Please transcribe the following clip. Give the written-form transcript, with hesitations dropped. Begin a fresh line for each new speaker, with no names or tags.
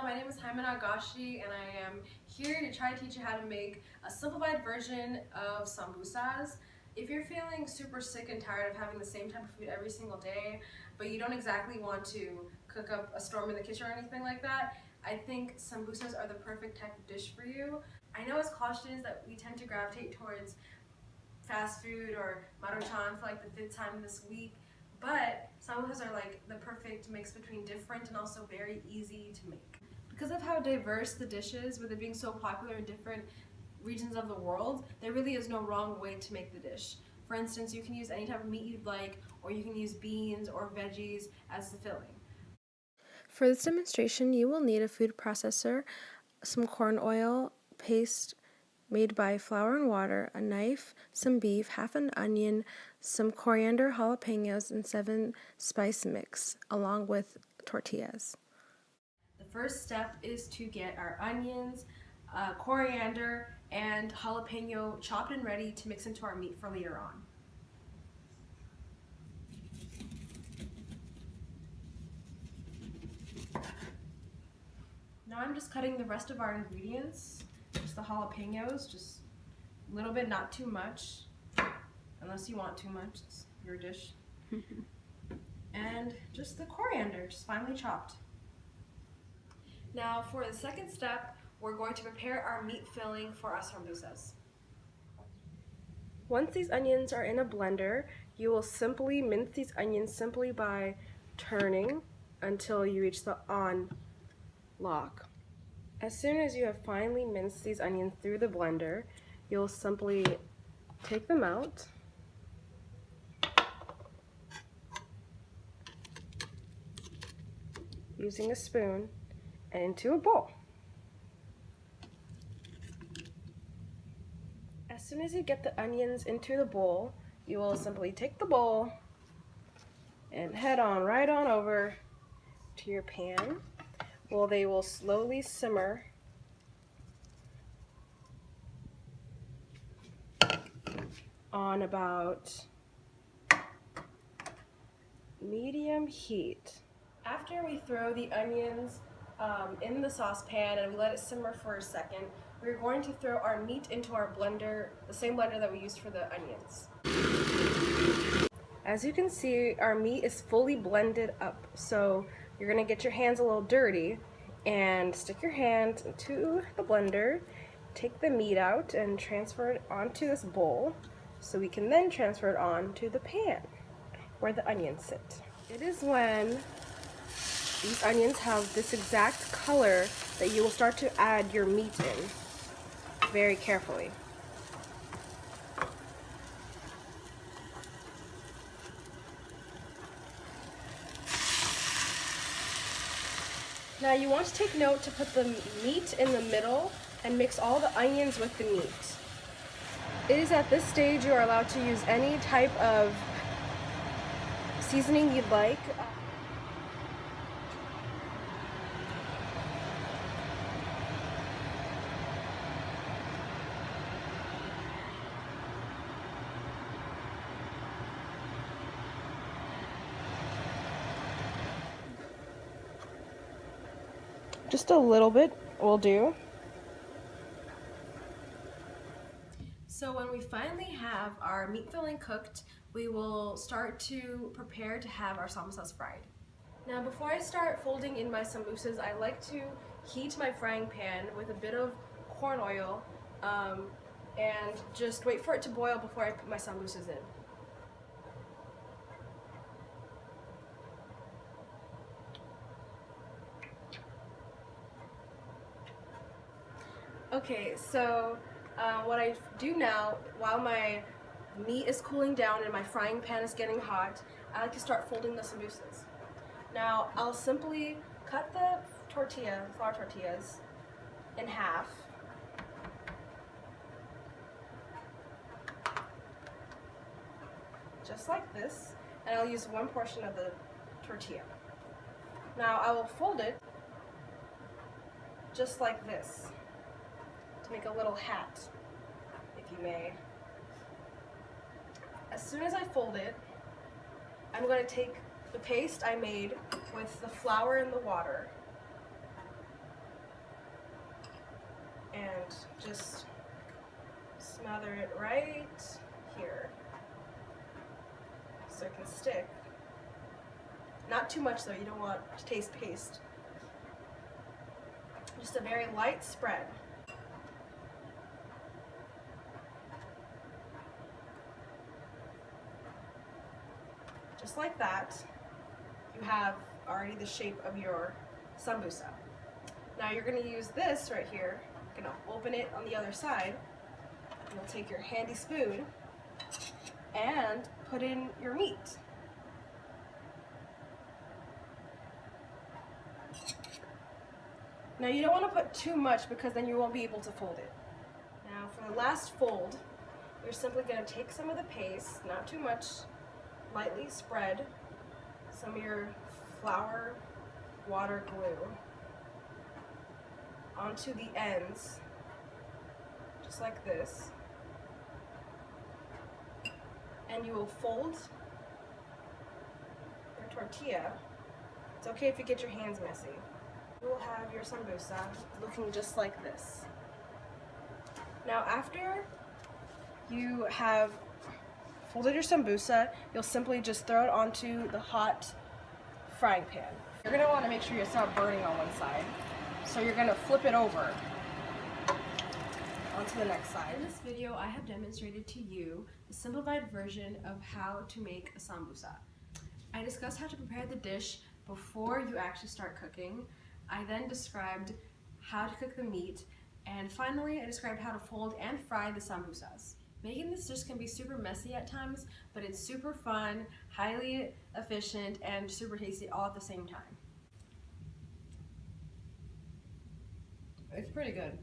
my name is Hyman Agashi and I am here to try to teach you how to make a simplified version of sambusas. If you're feeling super sick and tired of having the same type of food every single day, but you don't exactly want to cook up a storm in the kitchen or anything like that, I think sambusas are the perfect type of dish for you. I know as Caucasians that we tend to gravitate towards fast food or maruchan for like the 5th time this week, but samosas are like the perfect mix between different and also very easy to make. Because of how diverse the dish is, with it being so popular in different regions of the world, there really is no wrong way to make the dish. For instance, you can use any type of meat you'd like, or you can use beans or veggies as the filling.
For this demonstration, you will need a food processor, some corn oil, paste made by flour and water, a knife, some beef, half an onion, some coriander, jalapenos, and 7 spice mix, along with tortillas.
The first step is to get our onions, coriander, and jalapeno chopped and ready to mix into our meat for later on. Now I'm just cutting the rest of our ingredients, just the jalapenos, just a little bit, not too much, unless you want too much, it's your dish. And just the coriander, just finely chopped. Now for the second step, we're going to prepare our meat filling for our sambusas.
Once these onions are in a blender, you will simply mince these onions simply by turning until you reach the on lock. As soon as you have finely minced these onions through the blender, you'll simply take them out using a spoon and into a bowl. As soon as you get the onions into the bowl, you will simply take the bowl and head on right on over to your pan. Well, they will slowly simmer on about medium heat.
After we throw the onions in the saucepan and we let it simmer for a second, we're going to throw our meat into our blender, the same blender that we used for the onions.
As you can see, our meat is fully blended up, so you're going to get your hands a little dirty and stick your hand into the blender, take the meat out and transfer it onto this bowl so we can then transfer it onto the pan where the onions sit. It is when these onions have this exact color that you will start to add your meat in very carefully. Now you want to take note to put the meat in the middle and mix all the onions with the meat. It is at this stage you are allowed to use any type of seasoning you'd like. Just a little bit will do.
So when we finally have our meat filling cooked, we will start to prepare to have our samosas fried. Now before I start folding in my sambusas, I like to heat my frying pan with a bit of corn oil and just wait for it to boil before I put my sambusas in. Okay, so what I do now, while my meat is cooling down and my frying pan is getting hot, I like to start folding the sambusas. Now, I'll simply cut the flour tortillas, in half. Just like this, and I'll use one portion of the tortilla. Now, I will fold it just like this, to make a little hat, if you may. As soon as I fold it, I'm going to take the paste I made with the flour and the water
and just smother it right here so it can stick. Not too much though, you don't want to taste paste. Just a very light spread. Just like that, you have already the shape of your sambusa. Now you're going to use this right here. You're going to open it on the other side. You'll take your handy spoon and put in your meat. Now you don't want to put too much because then you won't be able to fold it. Now for the last fold, you're simply going to take some of the paste, not too much, lightly spread some of your flour water glue onto the ends, just like this, and you will fold your tortilla. It's okay if you get your hands messy. You will have your sambusa looking just like this. Now after you have folded your sambusa, you'll simply just throw it onto the hot frying pan. You're going to want to make sure it's not burning on one side. So you're going to flip it over onto the next side.
In this video, I have demonstrated to you the simplified version of how to make a sambusa. I discussed how to prepare the dish before you actually start cooking. I then described how to cook the meat, and finally I described how to fold and fry the sambusas. Making this dish can be super messy at times, but it's super fun, highly efficient, and super tasty all at the same time. It's pretty good.